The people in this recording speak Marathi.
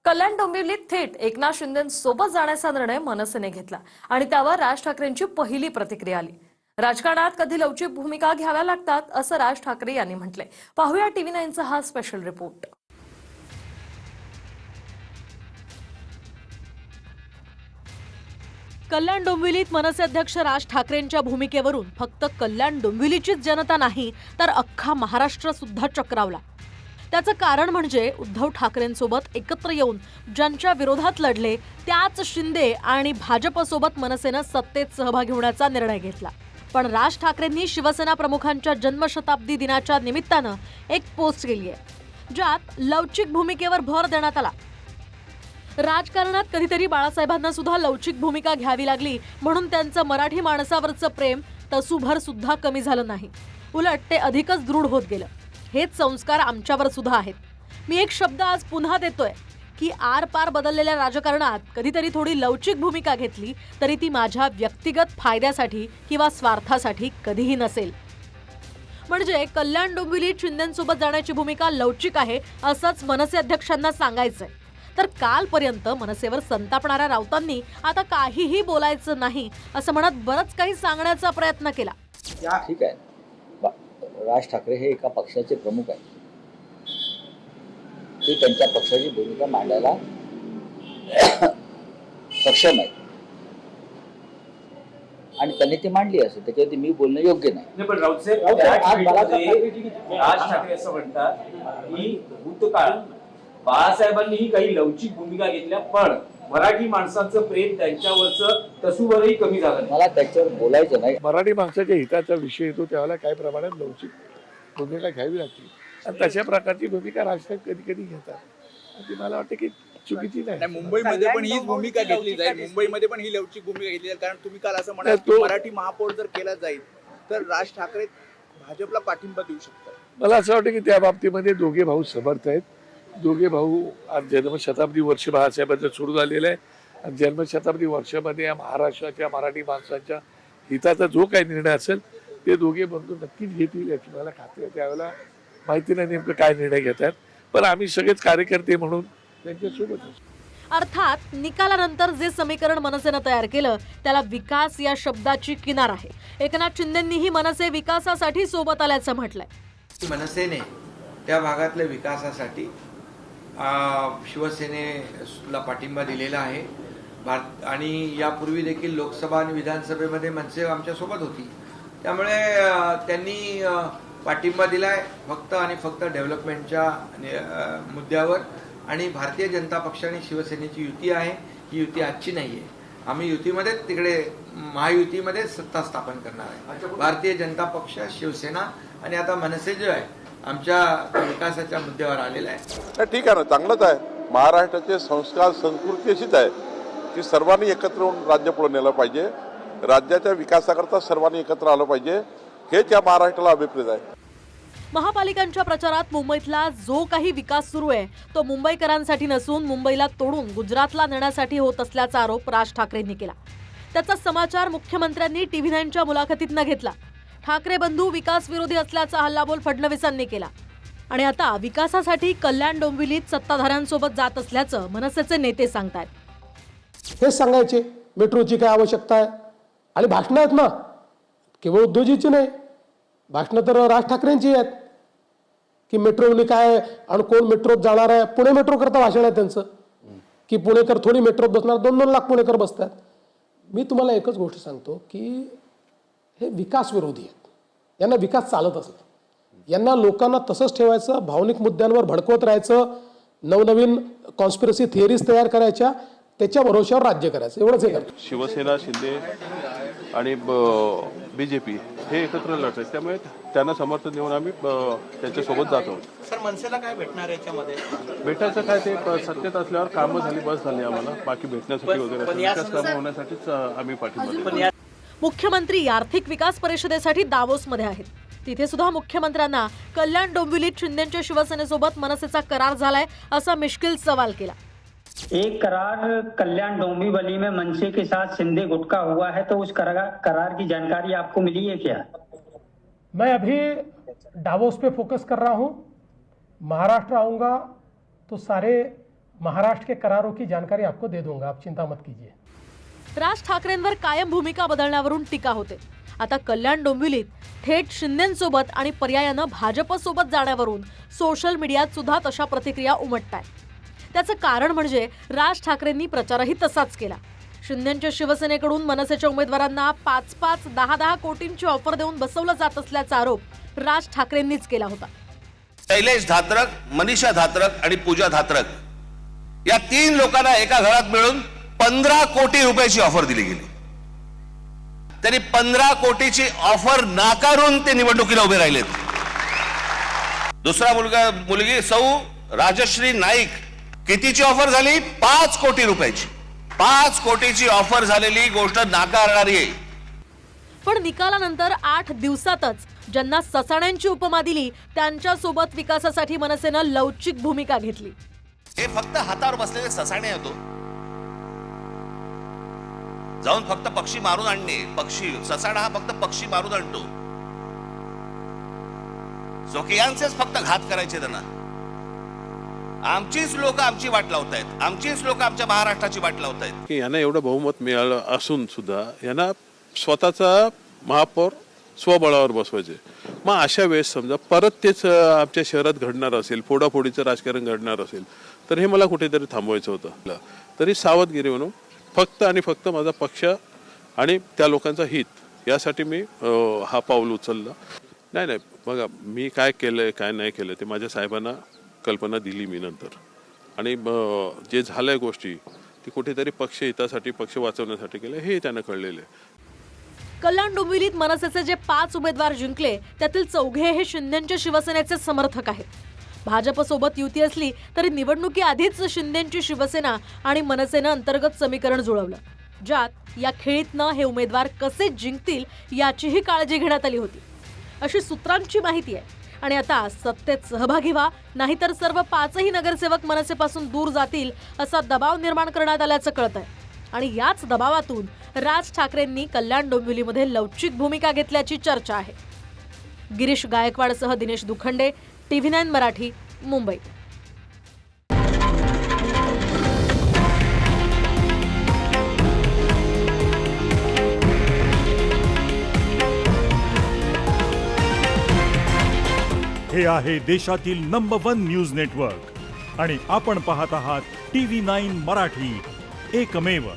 कल्याण डोंबिवलीत थेट एकनाथ शिंदेंसोबत जाण्याचा निर्णय मनसेने घेतला आणि त्यावर राज ठाकरेंची पहिली प्रतिक्रिया आली। राजकारणात कधी लवचिक भूमिका घ्याव्या लागतात असं राज ठाकरे यांनी म्हटलंय। पाहूया टीव्ही 9चा हा स्पेशल रिपोर्ट। कल्याण डोंबिवलीत मनसे अध्यक्ष राज ठाकरेंच्या भूमिकेवरून फक्त कल्याण डोंबिवलीचीच जनता नाही तर अख्खा महाराष्ट्र सुद्धा चक्रावला। त्याचं कारण म्हणजे उद्धव ठाकरेंसोबत एकत्र येऊन ज्यांच्या विरोधात लढले त्याच शिंदे आणि भाजपसोबत मनसेनं सत्तेत सहभागी होण्याचा निर्णय घेतला। पण राज ठाकरेंनी शिवसेना प्रमुखांच्या जन्मशताब्दी दिनाच्या निमित्तानं एक पोस्ट केली आहे ज्यात लवचिक भूमिकेवर भर देण्यात आला। राजकारणात कधीतरी बाळासाहेबांना सुद्धा लवचिक भूमिका घ्यावी लागली म्हणून त्यांचं मराठी माणसावरचं प्रेम तसूभर सुद्धा कमी झालं नाही, उलट ते अधिकच दृढ होत गेलं। हेच संस्कार आमच्यावर सुद्धा आहेत। मी एक शब्द आज पुन्हा देतोय की आरपार बदललेल्या राजकारणात कधीतरी थोडी लवचिक भूमिका घेतली तरी ती माझ्या व्यक्तिगत फायद्यासाठी किंवा स्वार्थासाठी कधीही नसेल। म्हणजे कल्याण डोंबिवलीत शिंदेंसोबत जाण्याची भूमिका लवचिक आहे असंच मनसे अध्यक्षांना सांगायचंय। तर कालपर्यंत मनसेवर संतापणाऱ्या राऊतांनी आता काहीही बोलायचं नाही असं म्हणत बरंच काही सांगण्याचा प्रयत्न केला। ठीक आहे, राज ठाकरे हे एका पक्षाचे प्रमुख आहेत, ते त्यांच्या पक्षाची भूमिका मांडायला सक्षम आहेत आणि त्यांनी ती मांडली असेल, त्याच्यावरती मी बोलणं योग्य नाही। पण राज ठाकरे असं म्हणतात की भूतकाळ बाळासाहेबांनीही काही लवचिक भूमिका घेतल्या पण मराठी माणसांचं प्रेम त्यांच्यावरचं तसूवरही कमी झालं। मला त्याच्यावर बोलायचं नाही। मराठी माणसाच्या हिताचा विषय येतो त्यावेळेला काही प्रमाणात लवचिक भूमिका घ्यावी लागते आणि तशा प्रकारची भूमिका राजकारणात कधी कधी घेतात, ती मला वाटतं की चुकीची नाही। मुंबईमध्ये पण हीच भूमिका घेतली जाईल, मुंबईमध्ये पण ही लवचिक भूमिका घेतली जाईल, कारण तुम्ही काल असं म्हणाल मराठी महापौर जर केला जाईल तर राज ठाकरे भाजपला पाठिंबा देऊ शकतात। मला असं वाटतं की त्या बाबतीमध्ये दोघे भाऊ समर्थ आहेत। दोघे भाऊ आज जन्मशताब्दी वर्ष बाळासाहेबांचं सुरू झालेलं आहे आणि जन्मशताब्दी वर्षामध्ये या महाराष्ट्राच्या मराठी माणसांच्या हिताचा जो काही निर्णय असेल ते दोघे बंधू नक्कीच घेतील याची मला खात्री आहे। त्यावेळेला माहिती नाही नेमकं काय निर्णय घेतात, पण आम्ही सगळेच कार्यकर्ते म्हणून त्यांच्यासोबत असतो। अर्थात निकालानंतर जे समीकरण मनसेनं तयार केलं त्याला विकास या शब्दाची किनार आहे। एकनाथ शिंदेंनीही मनसे विकासासाठी सोबत आल्याचं म्हटलंय। मनसेने त्या भागातल्या विकासासाठी शिवसेनेला पाठिंबा दिलेला आहे आणि यापूर्वी देखील लोकसभा आणि विधानसभेमध्ये मनसे आमच्या सोबत होती, त्यामुळे त्यांनी पाठिंबा दिलाय फक्त आणि फक्त डेव्हलपमेंटच्या मुद्द्यावर। आणि भारतीय जनता पक्ष आणि शिवसेनेची युती आहे, ही युती आजची नाही आहे। आम्ही युतीमध्ये तिकडे महायुतीमध्ये सत्ता स्थापन करणार आहे। भारतीय जनता पक्ष, शिवसेना आणि आता मनसे जो आहे आमच्या विकासाच्या मुद्द्यावर आलेला आहे। ठीक आहे ना, चांगलंच आहे। महाराष्ट्राचे संस्कार संस्कृती अशीच आहे की सर्वांनी एकत्र येऊन राज्य पुढे नेलं पाहिजे, राज्याच्या विकासाकरता सर्वांनी एकत्र आलं पाहिजे, हेच या महाराष्ट्राला अभिप्रेत आहे। महापालिकांच्या प्रचारात मुंबईतला जो काही विकास सुरू आहे तो मुंबईकरांसाठी नसून मुंबईला तोडून गुजरातला नेण्यासाठी होत असल्याचा आरोप राज ठाकरेंनी केला। त्याचा समाचार मुख्यमंत्र्यांनी टीव्ही 9च्या मुलाखतीतनं घेतला। ठाकरे बंधू विकास विरोधी असल्याचा हल्लाबोल फडणवीसांनी केला आणि आता विकासासाठी कल्याण डोंबिवलीत सत्ताधाऱ्यांसोबत जात असल्याचं मनसेचे नेते सांगतायत। हेच सांगायचे मेट्रोची काय आवश्यकता आहे आणि भाषणं आहेत ना, केवळ उद्योजीची नाही, भाषणं तर राज ठाकरेंची आहेत की मेट्रोने काय आणि कोण मेट्रोत जाणार आहे। पुणे मेट्रो करता भाषण आहे त्यांचं की पुणेकर थोडी मेट्रोत बसणार, 2-2 लाख पुणेकर बसतात। मी तुम्हाला एकच गोष्ट सांगतो की हे विकास विरोधी आहेत, यांना विकास चालतच नाही। यांना लोकांना तसंच ठेवायचं, भावनिक मुद्द्यांवर भडकवत राहायचं, नवनवीन कॉन्स्पिरसी थिअरीज तयार करायच्या, त्याच्या भरोश्यावर राज्य करायचं, एवढंच हे करतो। शिवसेना, शिंदे आणि बीजेपी हे एकत्र लढत आहेत, त्यामुळे त्यांना समर्थन देऊन आम्ही त्यांच्यासोबत जातो। सर, मनसेला काय भेटणार याच्यामध्ये? भेटायचं काय, ते सत्तेत असल्यावर कामं झाली बस झाली आम्हाला, बाकी भेटण्यासाठी वगैरे विकास कामं होण्यासाठीच आम्ही पाठिंबा देतो। मुख्यमंत्री आर्थिक विकास परिषदेसाठी दावोसमध्ये आहेत। तिथे सुद्धा मुख्यमंत्र्यांना कल्याण डोंबिवलीत शिंदेंच्या शिवसेनेसोबत मनसेचा करार झालाय असा मिश्किल सवाल केला। एक करार कल्याण डोंबिवली में मनसे के साथ शिंदे गुट का हुआ है, तो उस करार की जानकारी आपको मिली है क्या? मैं अभी डावोस पे फोकस कर रहा हूँ। महाराष्ट्र आऊँगा तो सारे महाराष्ट्र के करारों की जानकारी आपको दे दूंगा, आप चिंता मत कीजिए। राज ठाकरेंवर कायम भूमिका बदलण्यावरून टीका होते. आता कल्याण डोंबिवलीत थेट शिंदेंसोबत आणि पर्यायानं भाजपसोबत जाण्यावरून सोशल मीडियात सुद्धा तशा प्रतिक्रिया उमटतायत. त्याचं कारण म्हणजे राज ठाकरेंनी प्रचारही तसाच केला. शिंदेंच्या शिवसेनेकडून मनसेच्या उमेदवारांना 5-5, 10-10 कोटींची ऑफर देऊन बसवलं जात असल्याचा आरोप राज ठाकरेंनीच केला होता. शैलेश धात्रक, मनीषा धात्रक आणि पूजा धात्रक या 3 लोकांना एका घरात मिळून 15 कोटी रुपयाची ऑफर दिली गेली. त्यांनी 15 कोटीची ऑफर नाकारून ते निवडणुकीला उभे राहिलेत. दुसरा मुलगी सौ राजश्री नाईक, कितीची ऑफर झाली? 5 कोटी रुपयाची. 5 कोटीची ऑफर झालेली गोष्ट नाकारणारी आहे. पण निकालानंतर 8 दिवसातच ज्यांना ससाण्यांची उपमा दिली त्यांच्यासोबत विकासासाठी मनसेनं लवचिक भूमिका घेतली. हे फक्त हातावर बसलेले ससाणे होतो. जाऊन फक्त पक्षी मारून आणणे. पक्षी ससाणा हा फक्त पक्षी मारून आणतो. स्वकीयांचेच फक्त घात करायचे त्यांना. आमचीच लोक आमची वाट लावतायत. आमचीच लोक आमच्या महाराष्ट्राची वाट लावतायत. की यांना एवढं बहुमत मिळालं असून सुद्धा यांना स्वतःचा महापौर स्वबळावर बसवायचे. मग अशा वेळेस समजा परत तेच आमच्या शहरात घडणार असेल, फोडाफोडीचं राजकारण घडणार असेल, तर हे मला कुठेतरी थांबवायचं होतं. तरी सावधगिरी म्हणून फक्त आणि फक्त माझा पक्ष आणि त्या लोकांचा हित यासाठी मी हा पाऊल उचलला. नाही बघा, मी काय केलंय काय नाही केलं ते माझ्या साहेबांना कल्पना दिली मी नंतर. आणि जे झालंय गोष्टी ती कुठेतरी पक्ष हितासाठी, पक्ष वाचवण्यासाठी केलं हे त्यांना कळलेलं आहे. कल्याण डोंबिवलीत मनसेचे जे 5 उमेदवार जिंकले त्यातील 4 हे शिंदेंच्या शिवसेनेचे समर्थक आहेत. भाजपसोबत युती असली तरी निवडणुकीआधीच शिंदेंची शिवसेना आणि मनसेनं अंतर्गत समीकरण जुळवलं, ज्यात या खेळीतनं हे उमेदवार कसे जिंकतील याचीही काळजी घेण्यात आली होती अशी सूत्रांची माहिती आहे. आणि आता सत्तेत सहभागी व्हा, नाहीतर सर्व 5ही नगरसेवक मनसेपासून दूर जातील असा दबाव निर्माण करण्यात आल्याचं कळतंय. आणि याच दबावातून राज ठाकरेंनी कल्याण डोंबिवलीमध्ये लवचिक भूमिका घेतल्याची चर्चा आहे. गिरीश गायकवाडसह दिनेश दुखंडे, TV9 मराठी, मुंबई. हे आहे देशातील नंबर 1 न्यूज नेटवर्क आणि आपण पाहत आहात TV9 मराठी, एकमेव.